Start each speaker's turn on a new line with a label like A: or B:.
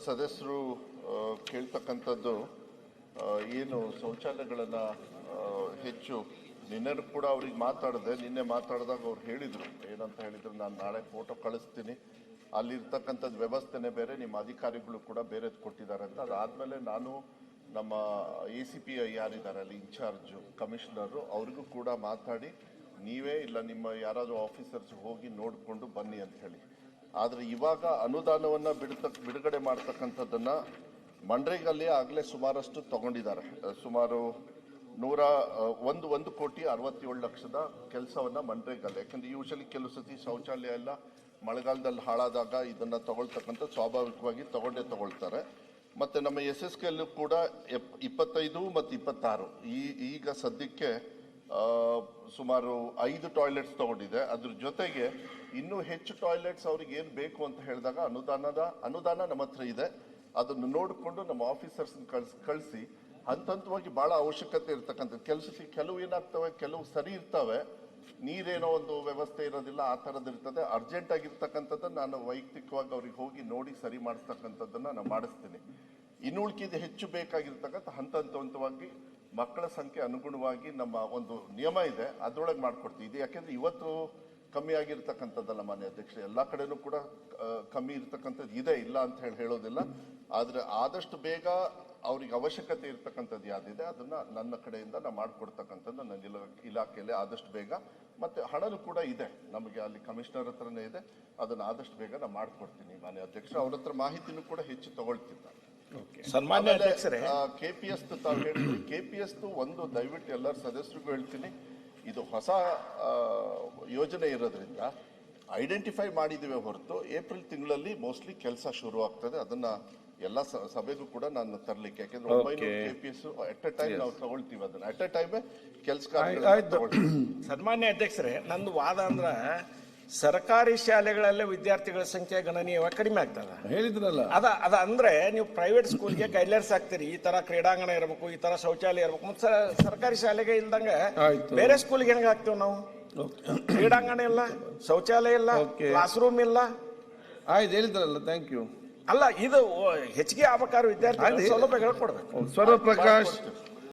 A: ಸದಸ್ಯರು ಕೇಳ್ತಕ್ಕಂಥದ್ದು ಏನು ಶೌಚಾಲಯಗಳನ್ನು ಹೆಚ್ಚು ನಿನ್ನೆ ಕೂಡ ಅವ್ರಿಗೆ ಮಾತಾಡಿದೆ. ನಿನ್ನೆ ಮಾತಾಡಿದಾಗ ಅವ್ರು ಹೇಳಿದರು ಏನಂತ ಹೇಳಿದ್ರು, ನಾನು ನಾಳೆ ಫೋಟೋ ಕಳಿಸ್ತೀನಿ, ಅಲ್ಲಿರ್ತಕ್ಕಂಥದ್ದು ವ್ಯವಸ್ಥೆನೇ ಬೇರೆ, ನಿಮ್ಮ ಅಧಿಕಾರಿಗಳು ಕೂಡ ಬೇರೆದು ಕೊಟ್ಟಿದ್ದಾರೆ ಅಂತ. ಅದಾದಮೇಲೆ ನಾನು ನಮ್ಮ ACP ಯಾರಿದ್ದಾರೆ ಅಲ್ಲಿ ಇನ್ಚಾರ್ಜು ಕಮಿಷನರು ಅವ್ರಿಗೂ ಕೂಡ ಮಾತಾಡಿ, ನೀವೇ ಇಲ್ಲ ನಿಮ್ಮ ಯಾರಾದರೂ ಆಫೀಸರ್ಸ್ ಹೋಗಿ ನೋಡಿಕೊಂಡು ಬನ್ನಿ ಅಂತ ಹೇಳಿ. ಆದರೆ ಇವಾಗ ಅನುದಾನವನ್ನು ಬಿಡುಗಡೆ ಮಾಡ್ತಕ್ಕಂಥದ್ದನ್ನು ಮನ್ರೇಗಲ್ಲಿ ಆಗಲೇ ಸುಮಾರಷ್ಟು ತಗೊಂಡಿದ್ದಾರೆ. ಸುಮಾರು 1,67,00,000 ಕೆಲಸವನ್ನು ಮನ್ರೇಗಲ್ಲಿ, ಯಾಕಂದರೆ ಯೂಶಲಿ ಕೆಲವು ಸತಿ ಶೌಚಾಲಯ ಎಲ್ಲ ಮಳೆಗಾಲದಲ್ಲಿ ಹಾಳಾದಾಗ ಇದನ್ನು ತಗೊಳ್ತಕ್ಕಂಥ ಸ್ವಾಭಾವಿಕವಾಗಿ ತಗೊಳ್ತಾರೆ. ಮತ್ತು ನಮ್ಮ SSKಲ್ಲೂ ಕೂಡ 25 ಮತ್ತು 26 ಈಗ ಸದ್ಯಕ್ಕೆ ಸುಮಾರು 5 ಟಾಯ್ಲೆಟ್ಸ್ ತಗೊಂಡಿದೆ. ಅದ್ರ ಜೊತೆಗೆ ಇನ್ನೂ ಹೆಚ್ಚು ಟಾಯ್ಲೆಟ್ಸ್ ಅವ್ರಿಗೆ ಏನು ಬೇಕು ಅಂತ ಹೇಳಿದಾಗ ಅನುದಾನ ನಮ್ಮ ಹತ್ರ ಇದೆ. ಅದನ್ನು ನೋಡಿಕೊಂಡು ನಮ್ಮ ಆಫೀಸರ್ಸ್ನ ಕಳಿಸಿ ಹಂತವಾಗಿ ಭಾಳ ಅವಶ್ಯಕತೆ ಇರ್ತಕ್ಕಂಥದ್ದು. ಕೆಲವು ಏನಾಗ್ತವೆ, ಕೆಲವು ಸರಿ ಇರ್ತವೆ, ನೀರೇನೋ ಒಂದು ವ್ಯವಸ್ಥೆ ಇರೋದಿಲ್ಲ, ಆ ಥರದ್ದು ಇರ್ತದೆ. ಅರ್ಜೆಂಟ್ ಆಗಿರ್ತಕ್ಕಂಥದ್ದನ್ನು ನಾನು ವೈಯಕ್ತಿಕವಾಗಿ ಅವ್ರಿಗೆ ಹೋಗಿ ನೋಡಿ ಸರಿ ಮಾಡಿಸ್ತಕ್ಕಂಥದ್ದನ್ನು ನಾನು ಮಾಡಿಸ್ತೀನಿ. ಇನ್ನು ಉಳ್ಕಿದ್ದು ಹೆಚ್ಚು ಬೇಕಾಗಿರ್ತಕ್ಕಂಥ ಹಂತವಾಗಿ ಮಕ್ಕಳ ಸಂಖ್ಯೆ ಅನುಗುಣವಾಗಿ ನಮ್ಮ ಒಂದು ನಿಯಮ ಇದೆ, ಅದರೊಳಗೆ ಮಾಡಿಕೊಡ್ತೀವಿ. ಇದು ಯಾಕೆಂದರೆ ಇವತ್ತು ಕಮ್ಮಿ ಆಗಿರ್ತಕ್ಕಂಥದ್ದಲ್ಲ ಮಾನ್ಯ ಅಧ್ಯಕ್ಷ, ಎಲ್ಲ ಕಡೆನೂ ಕೂಡ ಕಮ್ಮಿ ಇರ್ತಕ್ಕಂಥದ್ದು ಇದೆ, ಇಲ್ಲ ಅಂತ ಹೇಳೋದಿಲ್ಲ. ಆದರೆ ಆದಷ್ಟು ಬೇಗ ಅವ್ರಿಗೆ ಅವಶ್ಯಕತೆ ಇರ್ತಕ್ಕಂಥದ್ದು ಯಾವುದಿದೆ ಅದನ್ನು ನನ್ನ ಕಡೆಯಿಂದ ನಾನು ಮಾಡಿಕೊಡ್ತಕ್ಕಂಥದ್ದು ನನ್ನ ಇಲಾಖೆಯಲ್ಲಿ ಆದಷ್ಟು ಬೇಗ. ಮತ್ತು ಹಣನೂ ಕೂಡ ಇದೆ ನಮಗೆ, ಅಲ್ಲಿ ಕಮಿಷನರ್ ಹತ್ರನೇ ಇದೆ, ಅದನ್ನು ಆದಷ್ಟು ಬೇಗ ನಾನು ಮಾಡಿಕೊಡ್ತೀನಿ ಮಾನ್ಯ ಅಧ್ಯಕ್ಷ. ಅವ್ರ ಹತ್ರ ಮಾಹಿತಿನೂ ಕೂಡ ಹೆಚ್ಚು ತಗೊಳ್ತಿದ್ದಾರೆ.
B: ಸನ್ಮಾನ್ಯ ಅಧ್ಯಕ್ಷರೇ,
A: KPS ತಾವು ಹೇಳಿದ್ರಿ, KPS ಒಂದು ದಯವಿಟ್ಟು ಎಲ್ಲರ ಸದಸ್ಯರಿಗೂ ಹೇಳ್ತೀನಿ, ಇದು ಹೊಸ ಯೋಜನೆ ಇರೋದ್ರಿಂದ ಐಡೆಂಟಿಫೈ ಮಾಡಿದ್ದೀವಿ ಹೊರತು ಏಪ್ರಿಲ್ ತಿಂಗಳಲ್ಲಿ ಮೋಸ್ಟ್ಲಿ ಕೆಲಸ ಶುರು ಆಗ್ತದೆ. ಅದನ್ನ ಎಲ್ಲ ಸಭೆಗೂ ಕೂಡ ನಾನು ತರಲಿಕ್ಕೆ, ಯಾಕೆಂದ್ರೆ 900 KPS ಅಟ್ ಎ ಟೈಮ್ ನಾವು ತಗೊಳ್ತೀವಿ, ಅದನ್ನ ಅಟ್ ಎ ಟೈಮ್ ಕೆಲಸ.
B: ಸನ್ಮಾನ್ಯ ಅಧ್ಯಕ್ಷರೇ, ನಂದು ವಾದ ಅಂದ್ರ ಸರ್ಕಾರಿ ಶಾಲೆಗಳಲ್ಲಿ ವಿದ್ಯಾರ್ಥಿಗಳ ಸಂಖ್ಯೆ ಗಣನೀಯವಾಗಿ ಕಡಿಮೆ ಆಗ್ತದೆ
C: ಹೇಳಿದ್ರಲ್ಲ.
B: ಅದ ಅಂದ್ರೆ ನೀವು ಪ್ರೈವೇಟ್ ಸ್ಕೂಲ್ಗೆ ಗೈಡ್ಲೈನ್ಸ್ ಹಾಕ್ತೀರಿ, ಈ ತರ ಕ್ರೀಡಾಂಗಣ ಇರಬೇಕು, ಈ ತರ ಶೌಚಾಲಯ ಇರಬೇಕು. ಮತ್ತೆ ಸರ್ಕಾರಿ ಶಾಲೆಗೆ ಇಲ್ದಂಗೆ ಬೇರೆ ಸ್ಕೂಲ್ಗೆ ಹೆಂಗೆ ಹಾಕ್ತೇವೆ ನಾವು? ಕ್ರೀಡಾಂಗಣ ಇಲ್ಲ, ಶೌಚಾಲಯ ಇಲ್ಲ, ಕ್ಲಾಸ್ ರೂಮ್ ಇಲ್ಲ.
C: ಆಯ್ತು, ಹೇಳಿದ್ರಲ್ಲ, ಥ್ಯಾಂಕ್ ಯು.
B: ಅಲ್ಲ, ಇದು ಹೆಚ್ಚಿಗೆ ಆಗ್ಬೇಕಾದ್ರೆ ವಿದ್ಯಾರ್ಥಿ ಸೌಲಭ್ಯಗಳು ಕೊಡ್ಬೇಕು.
C: ಸ್ವರೂಪ್ ಪ್ರಕಾಶ್.